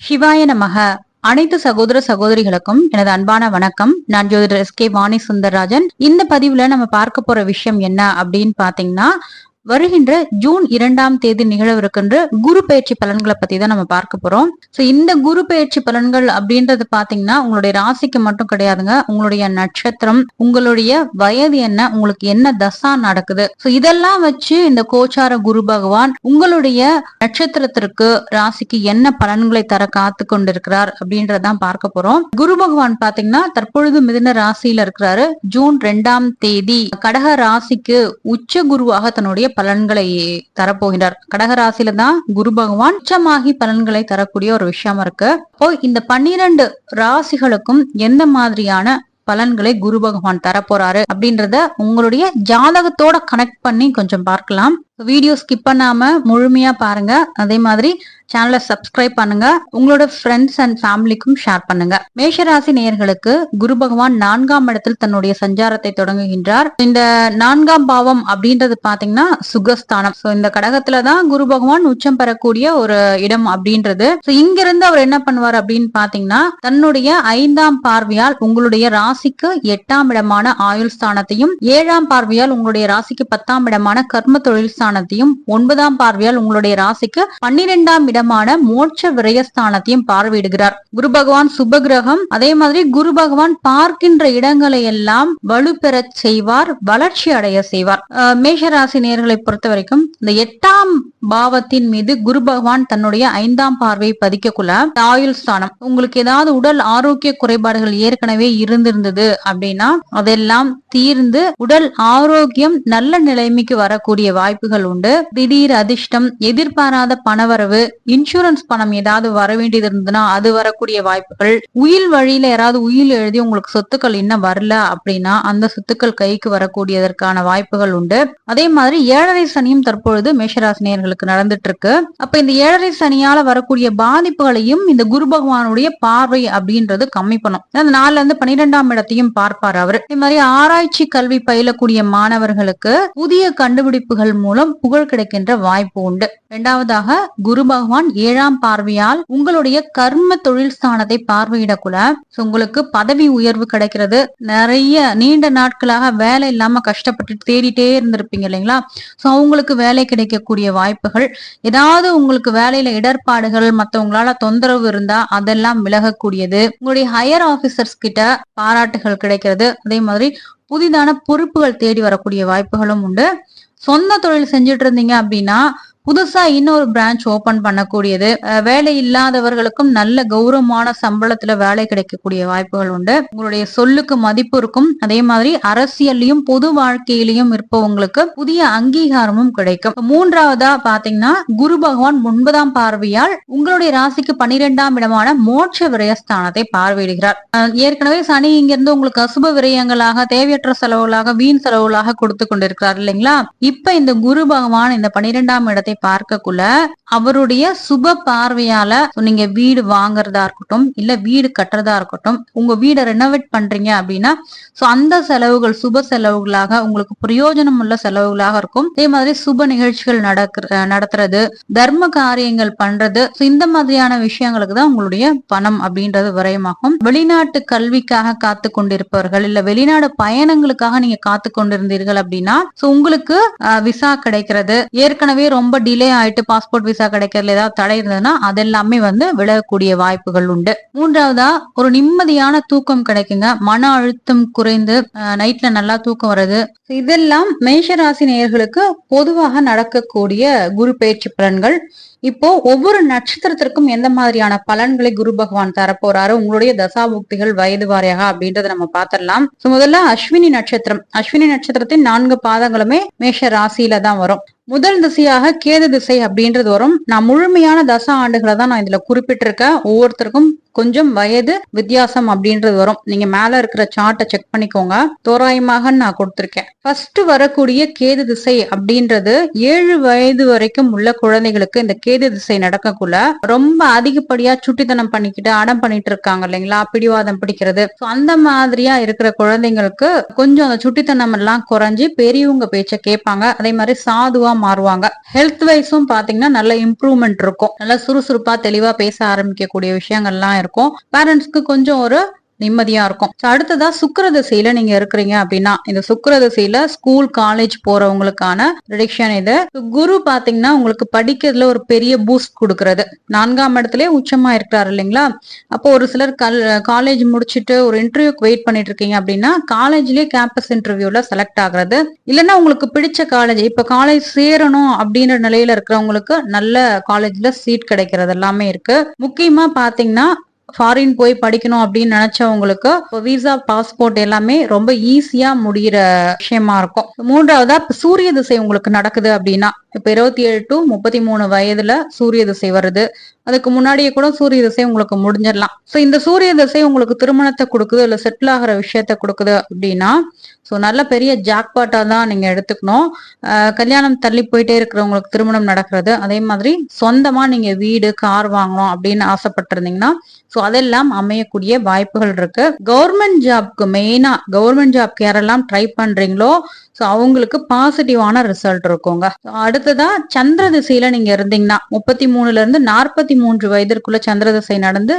சிவாய நமக. அனைத்து சகோதர சகோதரிகளுக்கும் எனது அன்பான வணக்கம். நான் ஜோதிடர் எஸ்.கே. வாணி சுந்தரராஜன். இந்த பதிவுல நம்ம பார்க்க போற விஷயம் என்ன அப்படின்னு பாத்தீங்கன்னா, வருகின்ற ஜூன் 2ஆம் தேதி நிகழவிருக்கின்ற குரு பயிற்சி பலன்களை பத்தி தான் நம்ம பார்க்க போறோம். சோ இந்த குரு பயிற்சி பலன்கள் அப்படின்றது பாத்தீங்கன்னா உங்களுடைய ராசிக்கு மட்டும் கிடையாதுங்க. உங்களுடைய நட்சத்திரம், உங்களுடைய வயது என்ன, உங்களுக்கு என்ன தசா நடக்குது, சோ இதெல்லாம் வச்சு இந்த கோச்சார குரு பகவான் உங்களுடைய நட்சத்திரத்திற்கு ராசிக்கு என்ன பலன்களை தர காத்து கொண்டிருக்கிறார் அப்படின்றதான் பார்க்க போறோம். குரு பகவான் பாத்தீங்கன்னா தற்பொழுது மிதுன ராசியில இருக்கிறாரு. ஜூன் 2ஆம் தேதி கடக ராசிக்கு உச்ச குருவாக தன்னுடைய பலன்களை தரப்போகிறார். கடகராசியில தான் குரு பகவான் உச்சமாகி பலன்களை தரக்கூடிய ஒரு விஷயம் இருக்கு. இப்போ இந்த 12 ராசிகளுக்கும் எந்த மாதிரியான பலன்களை குரு பகவான் தரப்போறாரு அப்படின்றத உங்களுடைய ஜாதகத்தோட கனெக்ட் பண்ணி கொஞ்சம் பார்க்கலாம். வீடியோ ஸ்கிப் பண்ணாம முழுமையா பாருங்க. அதே மாதிரி சேனலை சப்ஸ்கிரைப் பண்ணுங்க. உங்களோட ஃப்ரெண்ட்ஸ் அண்ட் ஃபேமிலிக்கும் ஷேர் பண்ணுங்க. மேஷராசி நேயர்களுக்கு குரு பகவான் 4ஆம் இடத்தில் தன்னுடைய சஞ்சாரத்தை தொடங்குகின்றார். இந்த 4ஆம் பாவம் அப்படின்றது பாத்தீங்கன்னா சுகஸ்தானம். சோ இந்த கடகத்துலதான் குரு பகவான் உச்சம் பெறக்கூடிய ஒரு இடம் அப்படின்றது. சோ இங்க இருந்து அவர் என்ன பண்ணுவார் அப்படின்னு பாத்தீங்கன்னா, தன்னுடைய 5ஆம் பார்வையால் உங்களுடைய ராசிக்கு 8ஆம் இடமான ஆயுள் ஸ்தானத்தையும், 7ஆம் பார்வையால் உங்களுடைய ராசிக்கு 10ஆம் இடமான கர்ம தொழில் ஸ்தானத்தையும், 9ஆம் பார்வையால் உங்களுடைய ராசிக்கு 12ஆம் இடமான மோட்ச விரயஸ்தானத்தையும் பார்வையிடுகிறார். குரு பகவான் சுபகிரகம். அதே மாதிரி குரு பகவான் பார்க்கின்ற இடங்களை எல்லாம் வலுப்பெற செய்வார், வளர்ச்சி அடைய செய்வார். மேஷராசி நேயர்களை பொறுத்த வரைக்கும் இந்த 8ஆம் பாவத்தின் மீது குரு பகவான் தன்னுடைய 5ஆம் பார்வையை பதிக்கக்குள்ள ஆயுள் ஸ்தானம், உங்களுக்கு ஏதாவது உடல் ஆரோக்கிய குறைபாடுகள் ஏற்கனவே இருந்திருந்தது அப்படின்னா அதெல்லாம் தீர்ந்து உடல் ஆரோக்கியம் நல்ல நிலைமைக்கு வரக்கூடிய வாய்ப்புகள் உண்டு. திடீர் அதிர்ஷ்டம், எதிர்பாராத பணவரவு, இன்சூரன்ஸ் பணம் ஏதாவது வர வேண்டியது இருந்ததுன்னா அது வரக்கூடிய வாய்ப்புகள், உயில் வழியில யாராவது உயில் எழுதி உங்களுக்கு சொத்துக்கள் இன்னும் வரல அப்படின்னா அந்த சொத்துக்கள் கைக்கு வரக்கூடியதற்கான வாய்ப்புகள் உண்டு. அதே மாதிரி 7.5 சனியும் தற்பொழுது மேஷராசினியர்களுக்கு நடந்துட்டு இருக்கு. அப்ப இந்த 7.5 சனியால வரக்கூடிய பாதிப்புகளையும் இந்த குரு பகவானுடைய பார்வை அப்படின்றது கம்மி பண்ணும். அந்த 4ல இருந்து 12ஆம் இடத்தையும் பார்ப்பார் அவர். இதே மாதிரி ஆராய்ச்சி கல்வி பயிலக்கூடிய மாணவர்களுக்கு புதிய கண்டுபிடிப்புகள் மூலம் புகழ் கிடைக்கின்ற வாய்ப்பு உண்டு. இரண்டாவதாக குரு பகவான் 7ஆம் பார்வையால் உங்களுடைய கர்ம தொழில் ஸ்தானத்தை பார்வையிடக்குள்ள உங்களுக்கு பதவி உயர்வு கிடைக்கிறது. நிறைய நீண்ட நாட்களாக வேலை இல்லாம கஷ்டப்பட்டு தேடிட்டே இருந்திருப்பீங்க இல்லைங்களா? சோ அவங்களுக்கு வேலை கிடைக்கக்கூடிய வாய்ப்புகள், ஏதாவது உங்களுக்கு வேலையில இடர்பாடுகள், மத்தவங்களால தொந்தரவு இருந்தா அதெல்லாம் விலகக்கூடியது, உங்களுடைய ஹையர் ஆபீசர்ஸ் கிட்ட பாராட்டுகள் கிடைக்கிறது. அதே மாதிரி புதிதான பொறுப்புகள் தேடி வரக்கூடிய வாய்ப்புகளும் உண்டு. சொந்த தொழில் செஞ்சுட்டு இருந்தீங்க அப்படின்னா புதுசா இன்னொரு பிரான்ச் ஓபன் பண்ணக்கூடியது, வேலை இல்லாதவர்களுக்கும் நல்ல கௌரவமான சம்பளத்துல வேலை கிடைக்கக்கூடிய வாய்ப்புகள் உண்டு. உங்களுடைய சொல்லுக்கு மதிப்பு இருக்கும். அதே மாதிரி அரசியல்லையும் பொது வாழ்க்கையிலையும் இருப்பவங்களுக்கு புதிய அங்கீகாரமும் கிடைக்கும். 3ஆவதா பாத்தீங்கன்னா குரு பகவான் 9ஆம் பார்வையால் உங்களுடைய ராசிக்கு 12ஆம் இடமான மோட்ச விரயஸ்தானத்தை பார்வையிடுகிறார். ஏற்கனவே சனி இங்க இருந்து உங்களுக்கு அசுப விரயங்களாக, தேவையற்ற செலவுகளாக, வீண் செலவுகளாக கொடுத்து கொண்டிருக்கிறார் இல்லைங்களா? இப்ப இந்த குரு பகவான் இந்த 12ஆம் இடத்தை பார்க்கக்குள்ள அவருடைய சுப பார்வையால நீங்க வீடு வாங்குறதா இருக்கட்டும், இல்ல வீடு கட்டுறதா இருக்கட்டும், உங்க வீடை ரெனோவேட் பண்றீங்க அப்படின்னா சோ அந்த செலவுகள் சுப செலவுகளாக, உங்களுக்கு பிரயோஜனம் உள்ள செலவுகளாக இருக்கும். அதே மாதிரி சுப நிகழ்ச்சிகள் நடத்துறது, தர்ம காரியங்கள் பண்றது, இந்த மாதிரியான விஷயங்களுக்கு தான் உங்களுடைய பணம் அப்படின்றது விரயமாகும். வெளிநாட்டு கல்விக்காக காத்து கொண்டிருப்பவர்கள், இல்ல வெளிநாடு பயணங்களுக்காக நீங்க காத்து கொண்டிருந்தீர்கள் அப்படின்னா சோ உங்களுக்கு விசா கிடைக்கிறது. ஏற்கனவே ரொம்ப டிலே ஆயிட்டு பாஸ்போர்ட் விசா கிடைக்கிறதுல ஏதாவது தடை இருந்ததுன்னா அதெல்லாமே விலகக்கூடிய வாய்ப்புகள் உண்டு. 3ஆவதா ஒரு நிம்மதியான தூக்கம் கிடைக்குங்க. மன அழுத்தம் குறைந்து நைட்ல நல்லா தூக்கம் வருது. இதெல்லாம் மேஷராசி நேயர்களுக்கு பொதுவாக நடக்கக்கூடிய குரு பயிற்சி பலன்கள். இப்போ ஒவ்வொரு நட்சத்திரத்திற்கும் எந்த மாதிரியான பலன்களை குரு பகவான் தரப்போறாரு, உங்களுடைய தசாபுக்திகள் வயது வாரியாக அப்படின்றத நம்ம பாத்திரலாம். முதல்ல அஸ்வினி நட்சத்திரம். அஸ்வினி நட்சத்திரத்தின் 4 பாதங்களுமே மேஷ ராசியில தான் வரும். முதல் திசையாக கேது திசை அப்படின்றது வரும். நான் முழுமையான தசா ஆண்டுகளை தான் நான் இதுல குறிப்பிட்டிருக்கேன். ஒவ்வொருத்தருக்கும் கொஞ்சம் வயது வித்தியாசம் அப்படின்றது வரும். நீங்க மேல இருக்கிற சார்ட்டை செக் பண்ணிக்கோங்க. தோராயமாக நான் கொடுத்திருக்கேன். ஃபர்ஸ்ட் வரக்கூடிய கேது திசை அப்படின்றது 7 வயது வரைக்கும் உள்ள குழந்தைகளுக்கு இந்த கேது திசை நடக்கக்குள்ள ரொம்ப அதிகப்படியா சுட்டித்தனம் பண்ணிக்கிட்டு அடம் பண்ணிட்டு இருக்காங்க இல்லைங்களா, பிடிவாதம் பிடிக்கிறது. அந்த மாதிரியா இருக்கிற குழந்தைங்களுக்கு கொஞ்சம் அந்த சுட்டித்தனம் எல்லாம் குறைஞ்சு பெரியவங்க பேச்ச கேட்பாங்க. அதே மாதிரி சாதுவா மாறுவாங்க. ஹெல்த் வைஸும் பாத்தீங்கன்னா நல்ல இம்ப்ரூவ்மெண்ட் இருக்கும். நல்லா சுறுசுறுப்பா தெளிவா பேச ஆரம்பிக்கக்கூடிய விஷயங்கள்லாம் இருக்கும். பேரண்ட்ஸ்க்கு கொஞ்சம் ஒரு நிம்மதியா இருக்கும். அடுத்ததா சுக்கிர திசையில நீங்க இருக்கிறீங்க அப்படின்னா, இந்த சுக்கிர திசையில ஸ்கூல் காலேஜ் போறவங்களுக்கான ப்ரெடிக்ஷன் இது. குரு பாத்தீங்கன்னா உங்களுக்கு படிக்கிறதுல ஒரு பெரிய பூஸ்ட் கொடுக்கறது. 4ஆம் இடத்துல உச்சமா இருக்கிறாரு இல்லைங்களா. அப்போ ஒரு சிலர் காலேஜ் முடிச்சுட்டு ஒரு இன்டர்வியூக்கு வெயிட் பண்ணிட்டு இருக்கீங்க அப்படின்னா, காலேஜ்லயே கேம்பஸ் இன்டர்வியூல செலக்ட் ஆகுறது, இல்லைன்னா உங்களுக்கு பிடிச்ச காலேஜ், இப்ப காலேஜ் சேரணும் அப்படின்ற நிலையில இருக்கிறவங்களுக்கு நல்ல காலேஜ்ல சீட் கிடைக்கிறது எல்லாமே இருக்கு. முக்கியமா பாத்தீங்கன்னா ஃபாரின் போய் படிக்கணும் அப்படின்னு நினைச்சவங்களுக்கு விசா பாஸ்போர்ட் எல்லாமே ரொம்ப ஈஸியா முடிகிற விஷயமா இருக்கும். 3வதா சூரிய திசை உங்களுக்கு நடக்குது அப்படின்னா, இப்ப 27 to 33 வயதுல சூரிய திசை வருது. அதுக்கு முன்னாடியே கூட சூரிய திசை உங்களுக்கு முடிஞ்சிடலாம். சோ இந்த சூரிய திசை உங்களுக்கு திருமணத்தை கொடுக்குது, இல்ல செட்டில் ஆகிற விஷயத்த கொடுக்குது அப்படின்னா, சோ நல்ல பெரிய ஜாக்பாட்டா தான் நீங்க எடுத்துக்கணும். கல்யாணம் தள்ளி போயிட்டே இருக்கிறவங்களுக்கு திருமணம் நடக்கிறது, அதே மாதிரி சொந்தமா நீங்க வீடு கார் வாங்கணும் அப்படின்னு ஆசைப்பட்டிருந்தீங்கன்னா சோ அதெல்லாம் அமையக்கூடிய வாய்ப்புகள் இருக்கு. கவர்மெண்ட் ஜாப்க்கு மெயினா கவர்மெண்ட் ஜாப்க்கு யாரெல்லாம் ட்ரை பண்றீங்களோ சோ அவங்களுக்கு பாசிட்டிவான ரிசல்ட் இருக்குங்க. அடுத்ததா சந்திர திசையில நீங்க இருந்தீங்கன்னா 33ல இருந்து 43 வயதிற்குள்ள சந்திர திசை நடந்து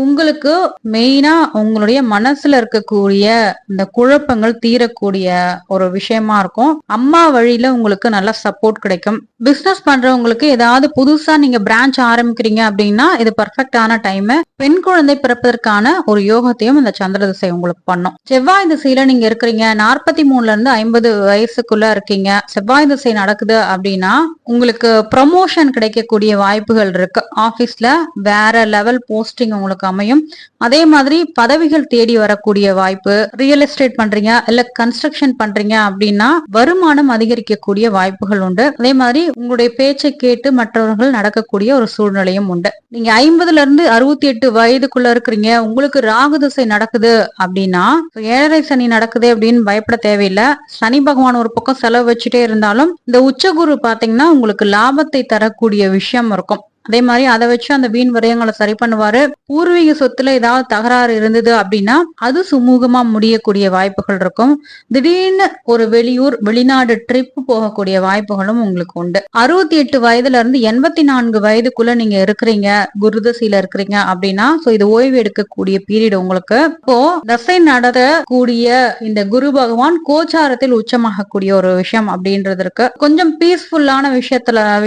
உங்களுக்கு மெயினா உங்களுடைய மனசுல இருக்கக்கூடிய இந்த குழப்பங்கள் தீரக்கூடிய ஒரு விஷயமா இருக்கும். அம்மா வழியில உங்களுக்கு நல்ல சப்போர்ட் கிடைக்கும். பிசினஸ் பண்றவங்களுக்கு ஏதாவது புதுசா நீங்க பிரான்ச் ஆரம்பிக்கிறீங்க அப்படின்னா இது பர்ஃபெக்டான டைம். பெண் குழந்தை பிறப்பதற்கான ஒரு யோகத்தையும் இந்த சந்திர திசை உங்களுக்கு பண்ணும். செவ்வாய் திசையில நீங்க இருக்கிறீங்க, 43ல இருந்து 50 வயசுக்குள்ள இருக்கீங்க, செவ்வாய் திசை நடக்குது அப்படின்னா உங்களுக்கு ப்ரமோஷன் கிடைக்கக்கூடிய வாய்ப்புகள் இருக்கு. ஆபீஸ்ல வேற லெவல் போஸ்டிங் உங்களுக்கு அமையும். அதே மாதிரி பதவிகள் தேடி வரக்கூடிய வாய்ப்பு, ரியல் எஸ்டேட் பண்றீங்க இல்ல கன்ஸ்ட்ரக்ஷன் பண்றீங்க அப்படின்னா வருமானம் அதிகரிக்கக்கூடிய வாய்ப்புகள் உண்டு. அதே மாதிரி உங்களுடைய பேச்சை கேட்டு மற்றவர்கள் நடக்கக்கூடிய ஒரு சூழ்நிலையும் உண்டு. நீங்க 50ல இருந்து 68 வயதுக்குள்ள இருக்கிறீங்க, உங்களுக்கு ராகு திசை நடக்குது அப்படின்னா 7.5 சனி நடக்குது அப்படின்னு பயப்பட தேவையில்லை. சனி பகவான் ஒரு பக்கம் செலவு வச்சுட்டே இருந்தாலும் இந்த உச்சகுரு பாத்தீங்கன்னா உங்களுக்கு லாபத்தை தரக்கூடிய விஷயம் இருக்கும். அதே மாதிரி அதை வச்சு அந்த வீண் விரயங்களை சரி பண்ணுவாரு. பூர்வீக சொத்துல ஏதாவது தகராறு இருந்தது அப்படின்னா அது சுமூகமா முடியக்கூடிய வாய்ப்புகள் இருக்கும். திடீர்னு ஒரு வெளியூர் வெளிநாடு ட்ரிப் போகக்கூடிய வாய்ப்புகளும் உங்களுக்கு உண்டு. 68 வயதுல இருந்து 84 வயதுக்குள்ள நீங்க இருக்கிறீங்க, குருதசையில இருக்கிறீங்க அப்படின்னா இது ஓய்வு எடுக்கக்கூடிய பீரியட் உங்களுக்கு. இப்போ தசை நடக்கக்கூடிய இந்த குரு பகவான் கோச்சாரத்தில் உச்சமாகக்கூடிய ஒரு விஷயம் அப்படின்றது இருக்கு. கொஞ்சம் பீஸ்ஃபுல்லான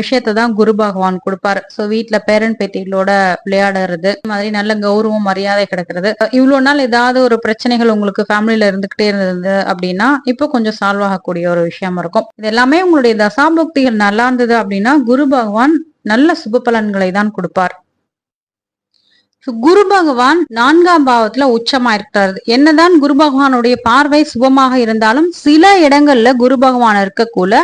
விஷயத்தை தான் குரு பகவான் கொடுப்பாரு. வீட்டுல பேரன் பேத்திகளோட விளையாடுறது, மாதிரி நல்ல கௌரவம் மரியாதை கிடைக்கிறது. இவ்வளவு நாள் ஏதாவது ஒரு பிரச்சனைகள் உங்களுக்கு ஃபேமிலியில இருந்துகிட்டே இருந்தது அப்படின்னா இப்போ கொஞ்சம் சால்வ் ஆகக்கூடிய ஒரு விஷயம் இருக்கும். இது எல்லாமே உங்களுடைய தசாபுக்திகள் நல்லா இருந்தது அப்படின்னா குரு பகவான் நல்ல சுப பலன்களை தான் கொடுப்பார். குரு பகவான் 4ஆம் பாவத்துல உச்சமா இருக்கிறது. என்னதான் குரு பகவானுடைய பார்வை சுபமாக இருந்தாலும் சில இடங்கள்ல குரு பகவான் இருக்கக்குள்ள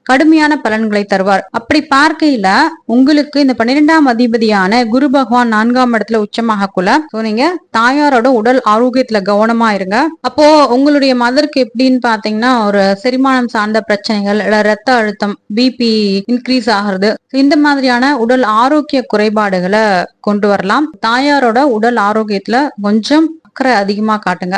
கடுமையான பலன்களை தருவார். அப்படி பார்க்கையில உங்களுக்கு இந்த 12ஆம் அதிபதியான குரு பகவான் 4ஆம் இடத்துல உச்சமாகக்குள்ள நீங்க தாயாரோட உடல் ஆரோக்கியத்துல கவனமா இருங்க. அப்போ உங்களுடைய மதருக்கு எப்படின்னு பாத்தீங்கன்னா ஒரு செரிமானம் சார்ந்த பிரச்சனைகள், இல்ல ரத்த அழுத்தம், பிபி இன்க்ரீஸ் ஆகிறது, இந்த மாதிரியான உடல் ஆரோக்கிய குறைபாடுகளை கொண்டு வரலாம். தாயாரோட உடல் ஆரோக்கியத்துல கொஞ்சம் அக்கறை அதிகமா காட்டுங்க.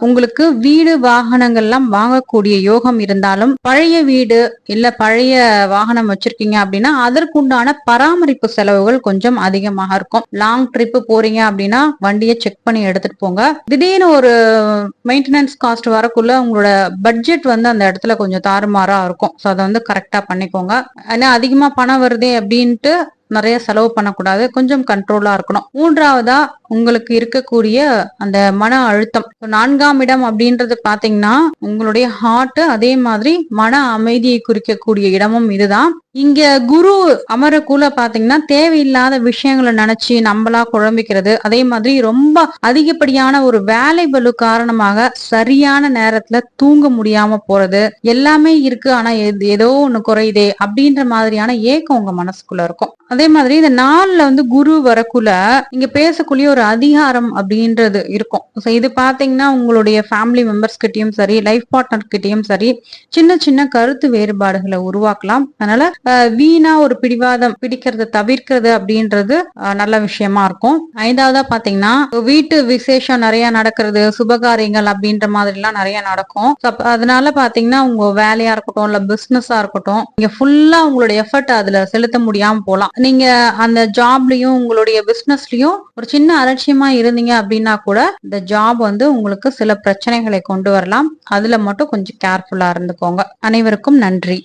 உங்களுக்கு வீடு வாகனங்கள் எல்லாம் வாங்கக்கூடிய யோகம் இருந்தாலும் பழைய வீடு இல்ல பழைய வாகனம் வச்சிருக்கீங்க அப்படின்னா அதற்குண்டான பராமரிப்பு செலவுகள் கொஞ்சம் அதிகமாக இருக்கும். லாங் ட்ரிப் போறீங்க அப்படின்னா வண்டியை செக் பண்ணி எடுத்துட்டு போங்க. திடீர்னு ஒரு மெயின்டெனன்ஸ் காஸ்ட் வரக்குள்ள உங்களோட பட்ஜெட் அந்த இடத்துல கொஞ்சம் தாறுமாறா இருக்கும். ஸோ அதை கரெக்டா பண்ணிக்கோங்க. ஏன்னா அதிகமா பணம் வருதே அப்படின்ட்டு நிறைய செலவு பண்ணக்கூடாது, கொஞ்சம் கண்ட்ரோலா இருக்கணும். 3வதா உங்களுக்கு இருக்கக்கூடிய அந்த மன அழுத்தம். 4ஆம் இடம் அப்படின்றது பாத்தீங்கன்னா உங்களுடைய ஹார்ட், அதே மாதிரி மன அமைதியை குறிக்கக்கூடிய இடமும் இதுதான். இங்க குரு அமரக்குள்ள பாத்தீங்கன்னா தேவையில்லாத விஷயங்களை நினைச்சு நம்மளா குழம்பிக்கிறது, அதே மாதிரி ரொம்ப அதிகப்படியான ஒரு வேலை பளு காரணமாக சரியான நேரத்துல தூங்க முடியாம போறது, எல்லாமே இருக்கு ஆனா ஏதோ ஒண்ணு குறையுதே அப்படின்ற மாதிரியான ஏக்கம் உங்க மனசுக்குள்ள இருக்கும். அதே மாதிரி இந்த நாள்ல குரு வரக்குள்ள இங்க பேசக்கூடிய ஒரு ஒரு அதிகாரம் அப்படின்றது இருக்கும். இது பாத்தீங்கன்னா உங்களுடைய ஃபேமிலி மெம்பர்ஸ் கிட்டயும் சரி, லைஃப் பார்ட்னர் கிட்டயும் சரி, சின்ன சின்ன கருத்து வேறுபாடுகளை உருவாக்கலாம். அதனால வீணா ஒரு பிடிவாதம் பிடிக்கிறத தவிர்க்கிறது அப்படின்றது நல்ல விஷயமா இருக்கும். 5வதா பாத்தீங்கன்னா வீட்டு விசேஷம் நிறைய நடக்கிறது, சுபகாரியங்கள் அப்படின்ற மாதிரி எல்லாம் நிறைய நடக்கும். அதனால பாத்தீங்கன்னா உங்க வேலையா இருக்கட்டும் இல்ல பிசினஸா இருக்கட்டும், நீங்க ஃபுல்லா உங்களுடைய எஃபர்ட் அதுல செலுத்த முடியாம போலாம். நீங்க அந்த ஜாப்லயும் உங்களுடைய பிசினஸ்லயும் ஒரு சின்ன அலட்சியமா இருந்தீங்க அப்படின்னா கூட இந்த ஜாப் வந்து உங்களுக்கு சில பிரச்சனைகளை கொண்டு வரலாம். அதுல மட்டும் கொஞ்சம் கேர்ஃபுல்லா இருந்துக்கோங்க. அனைவருக்கும் நன்றி.